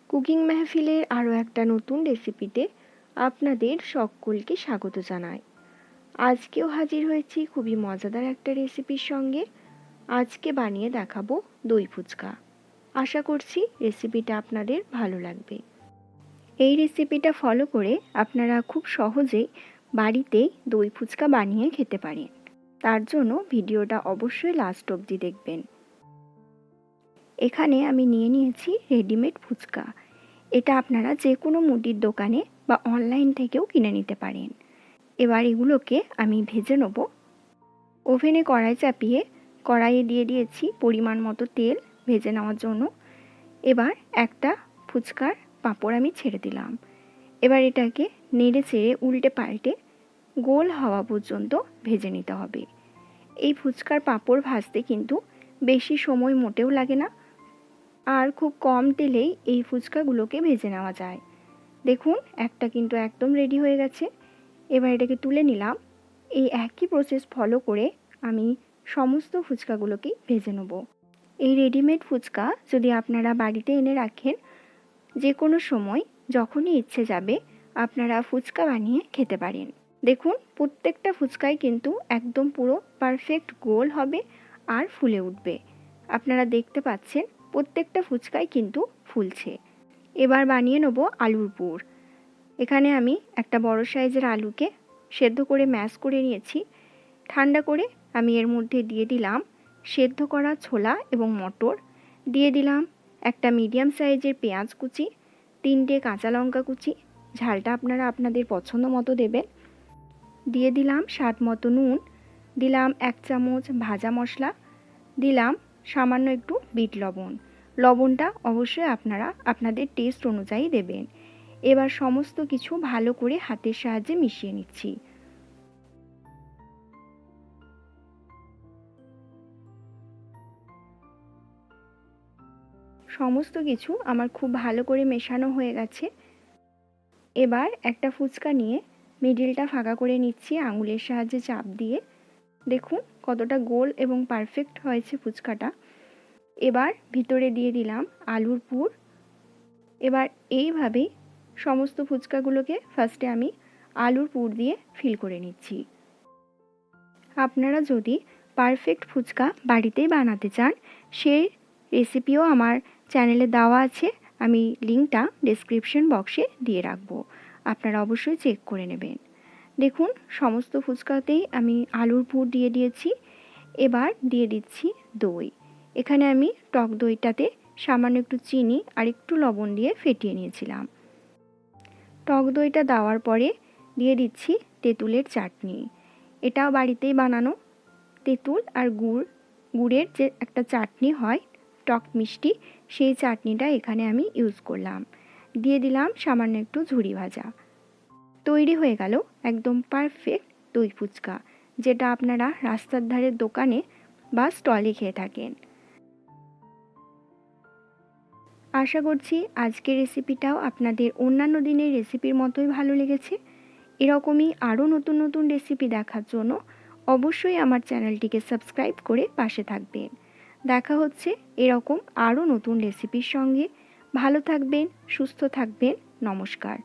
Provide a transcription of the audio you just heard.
Cooking মেহফিলের আরও একটা নতুন রেসিপিতে আপনাদের সকলকে স্বাগত জানাই। আজকেও হাজির হয়েছি খুবই মজাদার একটা রেসিপির সঙ্গে। আজকে বানিয়ে দেখাবো দই ফুচকা। আশা করছি রেসিপিটা আপনাদের ভালো লাগবে। এই রেসিপিটা ফলো করে আপনারা খুব সহজেই বাড়িতেই দই ফুচকা বানিয়ে খেতে পারেন। তার জন্য ভিডিওটা অবশ্যই লাস্ট অবধি দেখবেন। এখানে আমি নিয়ে নিয়েছি রেডিমেড ফুচকা। এটা আপনারা যে কোনো মুদির দোকানে বা অনলাইন থেকেও কিনে নিতে পারেন। এবার এগুলোকে আমি ভেজে নেব। ওভেনে কড়াই চাপিয়ে কড়াইয়ে দিয়ে দিয়েছি পরিমাণ মতো তেল ভেজে নেওয়ার জন্য। এবার একটা ফুচকার পাঁপড় আমি ছেড়ে দিলাম। এবার এটাকে নেড়ে চেড়ে উল্টে পাল্টে গোল হওয়া পর্যন্ত ভেজে নিতে হবে। এই ফুচকার পাঁপড় ভাজতে কিন্তু বেশি সময় মোটেও লাগে না, আর খুব কম তেলেই এই ফুচকাগুলোকে ভেজে নেওয়া যায়। দেখুন একটা কিন্তু একদম রেডি হয়ে গেছে। এবার এটাকে তুলে নিলাম। এই একই প্রসেস ফলো করে আমি সমস্ত ফুচকাগুলোকেই ভেজে নেব। এই রেডিমেড ফুচকা যদি আপনারা বাড়িতে এনে রাখেন, যে কোনো সময় যখনই ইচ্ছে যাবে আপনারা ফুচকা বানিয়ে খেতে পারেন। দেখুন প্রত্যেকটা ফুচকাই কিন্তু একদম পুরো পারফেক্ট গোল হবে আর ফুলে উঠবে। আপনারা দেখতে পাচ্ছেন প্রত্যেকটা ফুচকাই কিন্তু ফুলছে। এবার বানিয়ে নেব আলুর পুর। এখানে আমি একটা বড় সাইজের আলুকে সেদ্ধ করে ম্যাশ করে নিয়েছি। ঠান্ডা করে আমি এর মধ্যে দিয়ে দিলাম সেদ্ধ করা ছোলা এবং মটর, দিয়ে দিলাম একটা মিডিয়াম সাইজের পেঁয়াজ কুচি, 3টে কাঁচা লঙ্কা কুচি, ঝালটা আপনারা আপনাদের পছন্দ মতো দেবেন, দিয়ে দিলাম স্বাদ মতো নুন, দিলাম 1 চামচ ভাজা মশলা, দিলাম সামান্য একটু বিট লবণ। লবণটা অবশ্যই আপনারা আপনাদের টেস্ট অনুযায়ী দেবেন। এবার সমস্ত কিছু ভালো করে হাতের সাহায্যে মিশিয়ে নিচ্ছি। সমস্ত কিছু আমার খুব ভালো করে মেশানো হয়ে গেছে। এবার একটা ফুচকা নিয়ে মিডিলটা ফাঁকা করে নিচ্ছি আঙুলের সাহায্যে চাপ দিয়ে। দেখুন কতটা গোল এবং পারফেক্ট হয়েছে ফুচকাটা। এবার ভিতরে দিয়ে দিলাম আলুর পুর। এবার এইভাবেই সমস্ত ফুচকাগুলোকে ফার্স্টে আমি আলুর পুর দিয়ে ফিল করে নিচ্ছি। আপনারা যদি পারফেক্ট ফুচকা বাড়িতেই বানাতে চান, সেই রেসিপিও আমার চ্যানেলে দেওয়া আছে। আমি লিঙ্কটা ডেসক্রিপশন বক্সে দিয়ে রাখবো, আপনারা অবশ্যই চেক করে নেবেন। দেখুন সমস্ত ফুচকাতেই আমি আলুর পুর দিয়ে দিয়েছি। এবার দিয়ে দিচ্ছি দই। এখানে আমি টক দইটাতে সামান্য একটু চিনি আর একটু লবণ দিয়ে ফেটিয়ে নিয়েছিলাম। টক দইটা দেওয়ার পরে দিয়ে দিচ্ছি তেঁতুলের চাটনি। এটাও বাড়িতেই বানানো। তেঁতুল আর গুড়ের যে একটা চাটনি হয় টক মিষ্টি, সেই চাটনিটা এখানে আমি ইউজ করলাম। দিয়ে দিলাম সামান্য একটু ঝুরি ভাজা। তৈরি হয়ে গেল একদম পারফেক্ট দই ফুচকা, যেটা আপনারা রাস্তার ধারের দোকানে বা স্টলে খেয়ে থাকেন। আশা করছি আজকের রেসিপিটাও আপনাদের অন্যান্য দিনের রেসিপির মতোই ভালো লেগেছে। এরকমই আরও নতুন নতুন রেসিপি দেখার জন্য অবশ্যই আমার চ্যানেলটিকে সাবস্ক্রাইব করে পাশে থাকবেন। দেখা হচ্ছে এরকম আরও নতুন রেসিপির সঙ্গে। ভালো থাকবেন, সুস্থ থাকবেন। নমস্কার।